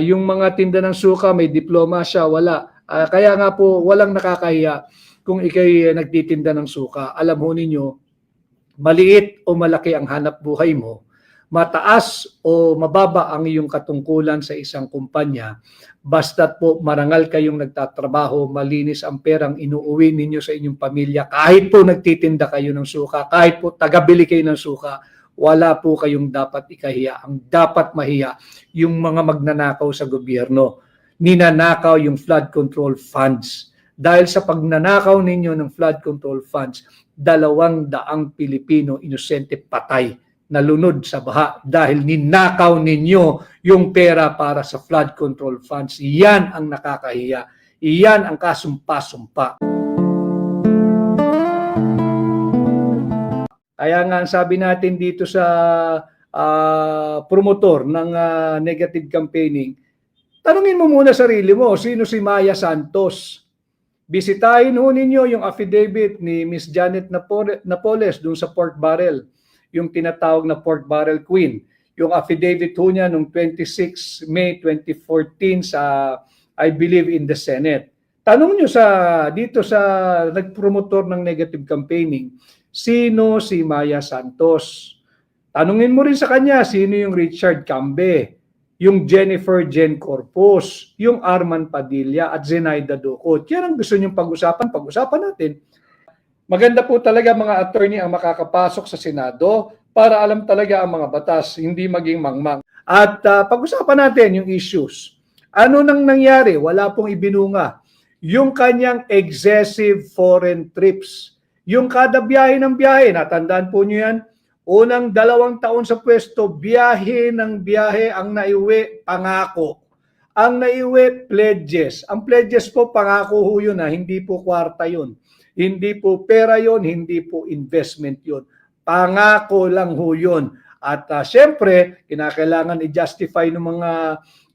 Yung mga tinda ng suka, may diploma siya, wala. Kaya nga po, walang nakakahiya kung ikay nagtitinda ng suka. Alam ho ninyo, maliit o malaki ang hanap buhay mo, mataas o mababa ang iyong katungkulan sa isang kumpanya, basta't po marangal kayong nagtatrabaho, malinis ang perang inuuwi ninyo sa inyong pamilya, kahit po nagtitinda kayo ng suka, kahit po tagabili kayo ng suka, wala po kayong dapat ikahiya. Ang dapat mahiya, yung mga magnanakaw sa gobyerno. Ninanakaw yung flood control funds. Dahil sa pagnanakaw ninyo ng flood control funds, 200 Pilipino inosente patay, nalunod sa baha dahil ninakaw ninyo yung pera para sa flood control funds. Iyan ang nakakahiya. Iyan ang kasumpa-sumpa. Kaya nga sabi natin dito sa promotor ng negative campaigning, tanungin mo muna sarili mo, sino si Maya Santos? Bisitahin ho ninyo yung affidavit ni Miss Janet Napoles dun sa pork barrel, yung tinatawag na pork barrel queen. Yung affidavit ho niya noong 26 May 2014 sa, I believe, in the Senate. Tanong nyo dito sa nagpromotor ng negative campaigning, sino si Maya Santos? Tanungin mo rin sa kanya, sino yung Richard Cambe, yung Jennifer Jen Corpus, yung Arman Padilla at Zenaida Ducot. Yan ang gusto niyong pag-usapan, pag-usapan natin. Maganda po talaga mga attorney ang makakapasok sa Senado para alam talaga ang mga batas, hindi maging mangmang. At pag-usapan natin yung issues. Ano nang nangyari? Wala pong ibinunga. Yung kanyang excessive foreign trips. Yung kada biyahe ng biyahe, natandaan po niyo yan, unang 2 taon sa pwesto, biyahe ng biyahe, ang naiuwi, pangako. Ang naiuwi, pledges. Ang pledges po, pangako ho yun, hindi po kwarta yun. Hindi po pera yun, hindi po investment yun. Pangako lang ho yun. At syempre, kinakailangan i-justify ng mga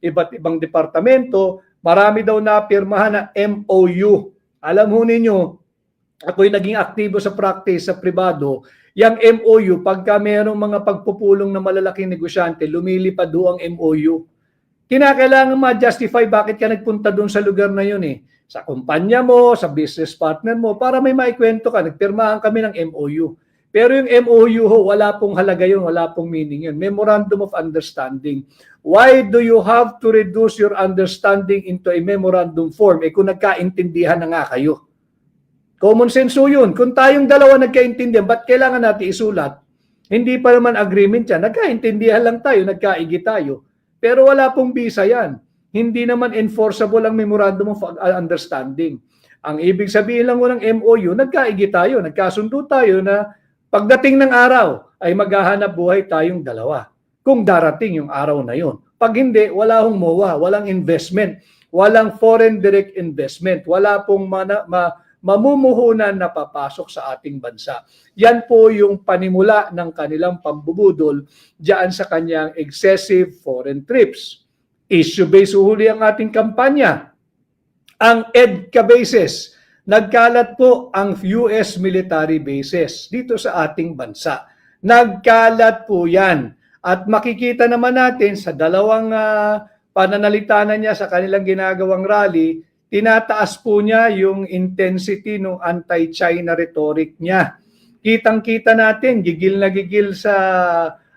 iba't ibang departamento, marami daw na pirmahan na MOU. Alam ho ninyo, ako'y naging aktibo sa practice sa pribado, yung MOU, pagka mayroong mga pagpupulong na malalaking negosyante, lumilipad doon ang MOU. Kinakailangan ma-justify bakit ka nagpunta doon sa lugar na yun eh. Sa kumpanya mo, sa business partner mo, para may maikwento ka, nagpirmahan kami ng MOU. Pero yung MOU ho, wala pong halaga yun, wala pong meaning yun. Memorandum of Understanding. Why do you have to reduce your understanding into a memorandum form? Eh kung nagkaintindihan na nga kayo. Common sense yun. Kung tayong dalawa nagkaintindihan, ba't kailangan natin isulat? Hindi pa naman agreement yan. Nagkaintindihan lang tayo, nagkaigi tayo. Pero wala pong visa yan. Hindi naman enforceable ang Memorandum of Understanding. Ang ibig sabihin lang ng MOU, nagkaigi tayo, nagkasundo tayo na pagdating ng araw ay maghahanap buhay tayong dalawa. Kung darating yung araw na yun. Pag hindi, wala hong MOA, walang investment, walang foreign direct investment, wala pong mamumuhunan na papasok sa ating bansa. Yan po yung panimula ng kanilang pambubudol diyan sa kanyang excessive foreign trips. Issue-based uhuli ang ating kampanya. Ang EDCA bases, nagkalat po ang US military bases dito sa ating bansa. Nagkalat po yan. At makikita naman natin sa dalawang pananalita na niya sa kanilang ginagawang rally, tinataas po niya yung intensity ng anti-China rhetoric niya. Kitang-kita natin, gigil na gigil sa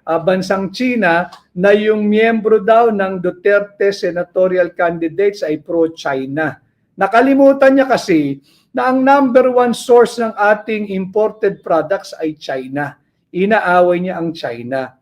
bansang China na yung miyembro daw ng Duterte senatorial candidates ay pro-China. Nakalimutan niya kasi na ang number 1 source ng ating imported products ay China. Inaaway niya ang China.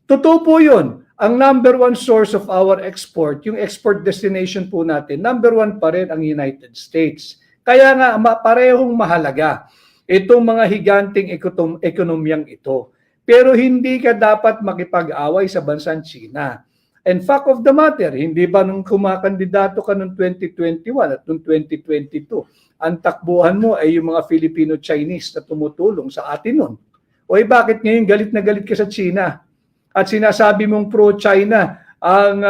Totoo po yun. Ang number 1 source of our export, yung export destination po natin, number 1 pa rin ang United States. Kaya nga parehong mahalaga itong mga higanting ekonomiyang ito. Pero hindi ka dapat makipag-away sa bansang China. And fact of the matter, hindi ba nung kumakandidato ka noong 2021 at noong 2022, ang takbuhan mo ay yung mga Filipino-Chinese na tumutulong sa atin nun? O bakit ngayon galit na galit ka sa China? At sinasabi mong pro-China ang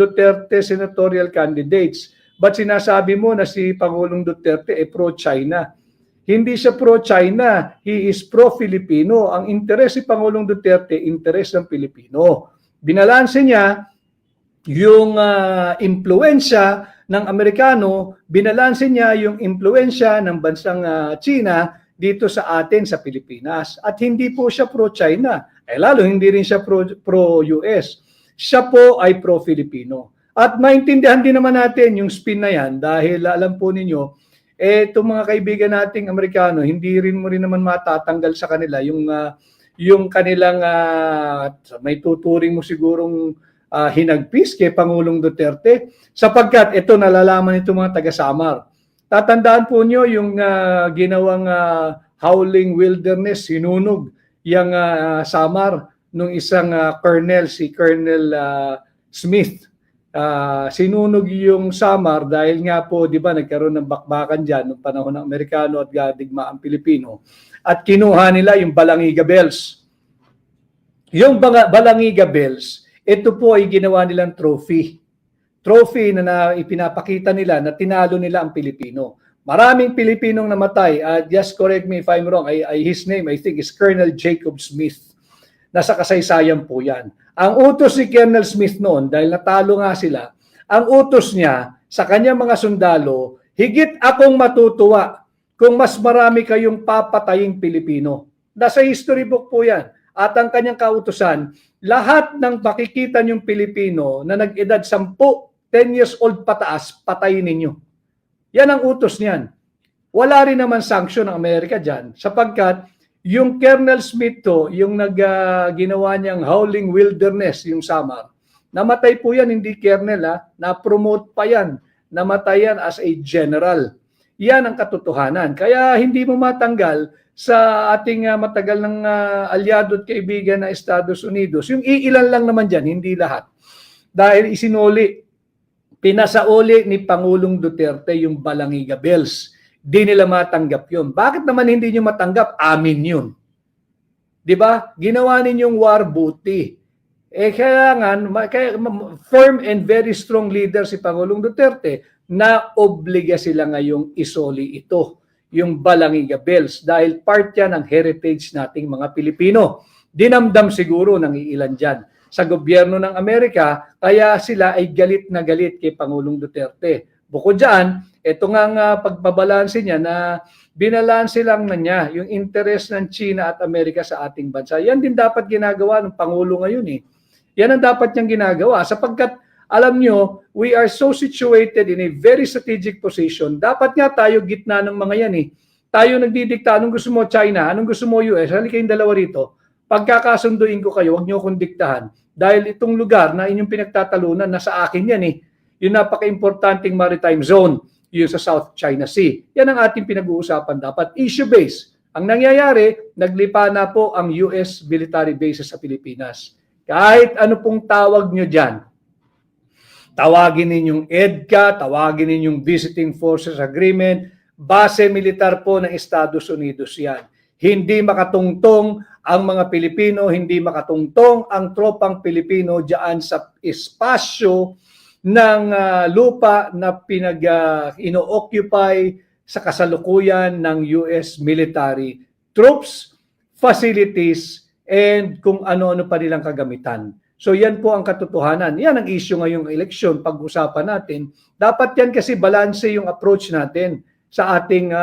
Duterte senatorial candidates. But sinasabi mo na si Pangulong Duterte ay pro-China. Hindi siya pro-China, he is pro-Filipino. Ang interes si Pangulong Duterte, interes ng Pilipino. Binalanse niya yung impluensya ng Amerikano, binalanse niya yung impluensya ng bansang China dito sa atin sa Pilipinas. At hindi po siya pro-China, lalo hindi rin siya pro-US. Siya po ay pro-Filipino. At maintindihan din naman natin yung spin na yan dahil alam po ninyo, itong mga kaibigan nating Amerikano, hindi rin mo rin naman matatanggal sa kanila yung kanilang may tuturing mo sigurong hinagpis kay Pangulong Duterte sapagkat ito nalalaman nito mga taga-Samar. Tatandaan po nyo yung ginawang howling wilderness, sinunog yung Samar nung isang colonel, si Colonel Smith. Sinunog yung Samar dahil nga po, di ba, nagkaroon ng bakbakan dyan noong panahon ng Amerikano at digma ang Pilipino. At kinuha nila yung Balangiga Bells. Yung Balangiga Bells, ito po ay ginawa nilang trophy. Trophy na ipinapakita nila na tinalo nila ang Pilipino. Maraming Pilipinong namatay. Just correct me if I'm wrong. His name, I think, is Colonel Jacob Smith. Nasa kasaysayan po yan. Ang utos ni Colonel Smith noon, dahil natalo nga sila, ang utos niya sa kanyang mga sundalo, higit akong matutuwa kung mas marami kayong papataying Pilipino. Nasa history book po yan. At ang kanyang kautusan, lahat ng makikita niyong Pilipino na nag-edad 10, 10 years old pataas, patayin ninyo. Yan ang utos niyan. Wala rin naman sanction ng Amerika dyan sapagkat yung Colonel Smith to, yung ginawa niyang howling wilderness, yung Samar, namatay po yan, hindi Colonel, na-promote pa yan. Namatay yan as a general. Yan ang katotohanan. Kaya hindi mo matanggal sa ating matagal ng alyado at kaibigan na Estados Unidos. Yung iilan lang naman dyan, hindi lahat. Dahil pinasauli ni Pangulong Duterte yung Balangiga Bells. Di nila matanggap yun. Bakit naman hindi nyo matanggap? Amin yun. Diba? Ginawa ninyong war booty. Kaya firm and very strong leader si Pangulong Duterte na obliga sila ngayong isoli ito, yung Balangiga Bells, dahil part yan ng heritage nating mga Pilipino. Dinamdam siguro ng iilan dyan sa gobyerno ng Amerika, kaya sila ay galit na galit kay Pangulong Duterte. Bukod dyan, ito nga pagbabalanse niya na binalanse lang na niya yung interest ng China at Amerika sa ating bansa. Yan din dapat ginagawa ng Pangulo ngayon eh. Yan ang dapat niyang ginagawa sapagkat alam nyo, we are so situated in a very strategic position. Dapat nga tayo gitna ng mga yan eh. Tayo nagdidikta, anong gusto mo China, anong gusto mo US, halika kayong dalawa rito. Pagkakasunduin ko kayo, huwag nyo akong diktahan. Dahil itong lugar na inyong pinagtatalunan, nasa akin yan eh. Yung napaka-importanting maritime zone, yung sa South China Sea. Yan ang ating pinag-uusapan dapat. Issue-based. Ang nangyayari, naglipa na po ang US military bases sa Pilipinas. Kahit ano pong tawag nyo dyan, tawagin ninyong EDCA, tawagin ninyong Visiting Forces Agreement, base militar po ng Estados Unidos yan. Hindi makatungtong ang mga Pilipino, hindi makatungtong ang tropang Pilipino diyan sa espasyo ng lupa na ino-occupy sa kasalukuyan ng US military troops, facilities, and kung ano-ano pa nilang kagamitan. So yan po ang katotohanan. Yan ang issue ngayong eleksyon, pag-usapan natin. Dapat yan kasi balanse yung approach natin sa ating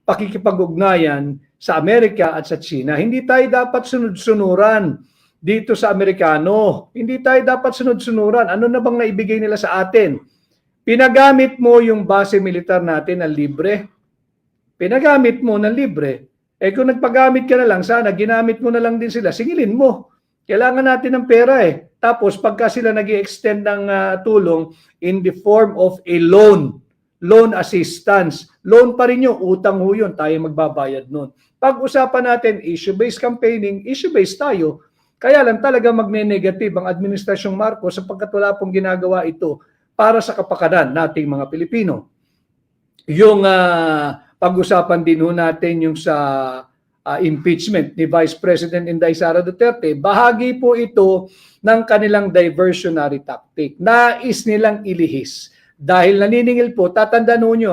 pakikipag-ugnayan sa Amerika at sa China. Hindi tayo dapat sunod-sunuran dito sa Amerikano. Hindi tayo dapat sunod-sunuran. Ano na bang naibigay nila sa atin? Pinagamit mo yung base militar natin na libre. Pinagamit mo na libre. Kung nagpagamit ka na lang, sana ginamit mo na lang din sila. Singilin mo. Kailangan natin ng pera eh. Tapos pagka sila nag-i-extend ng tulong in the form of a loan assistance. Loan pa rin yun, utang ho yun, tayo magbabayad nun. Pag-usapan natin issue-based campaigning, issue-based tayo. Kaya lang talaga magne-negative ang Administrasyong Marcos sapagkat wala pong ginagawa ito para sa kapakanan nating mga Pilipino. Yung pag-usapan din ho natin yung sa impeachment ni Vice President Inday Sara Duterte, bahagi po ito ng kanilang diversionary tactic. Nais nilang ilihis. Dahil naniningil po, tatandaan nyo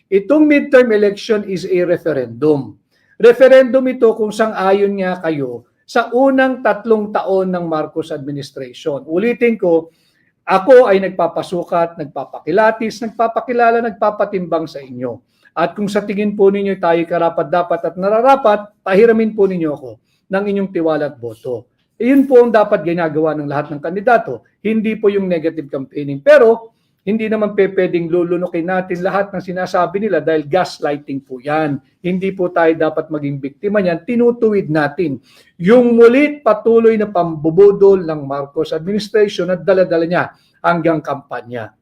itong midterm election is a referendum. Referendum ito kung sang-ayon nga kayo sa unang 3 taon ng Marcos administration. Ulitin ko, Ako ay nagpapasukat, nagpapakilatis, nagpapakilala, nagpapatimbang sa inyo. At kung sa tingin po ninyo tayo karapat-dapat at nararapat, pahiramin po ninyo ako ng inyong tiwala at boto. Iyon po ang dapat ginagawa ng lahat ng kandidato, hindi po yung negative campaigning. Pero hindi naman pwedeng lulunukin natin lahat ng sinasabi nila dahil gaslighting po yan. Hindi po tayo dapat maging biktima niyan, tinutuwid natin yung mulit patuloy na pambubudol ng Marcos administration at dala-dala niya hanggang kampanya.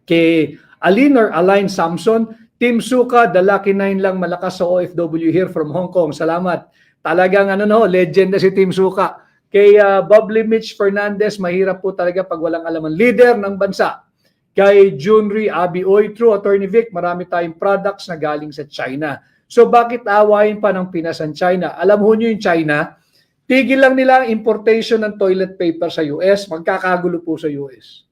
Kay Aline Samson, Team Suka, the Lucky Nine lang malakas sa OFW here from Hong Kong. Salamat. Talagang legend na si Team Suka. Kay Bubbly Mitch Fernandez, mahirap po talaga pag walang alaman. Leader ng bansa. Kay Junri Abioy, True Attorney Vic, marami tayong products na galing sa China. So bakit awayin pa ng Pinas ang China? Alam ho nyo yung China, tigil lang nila ang importation ng toilet paper sa US, magkakagulo po sa US.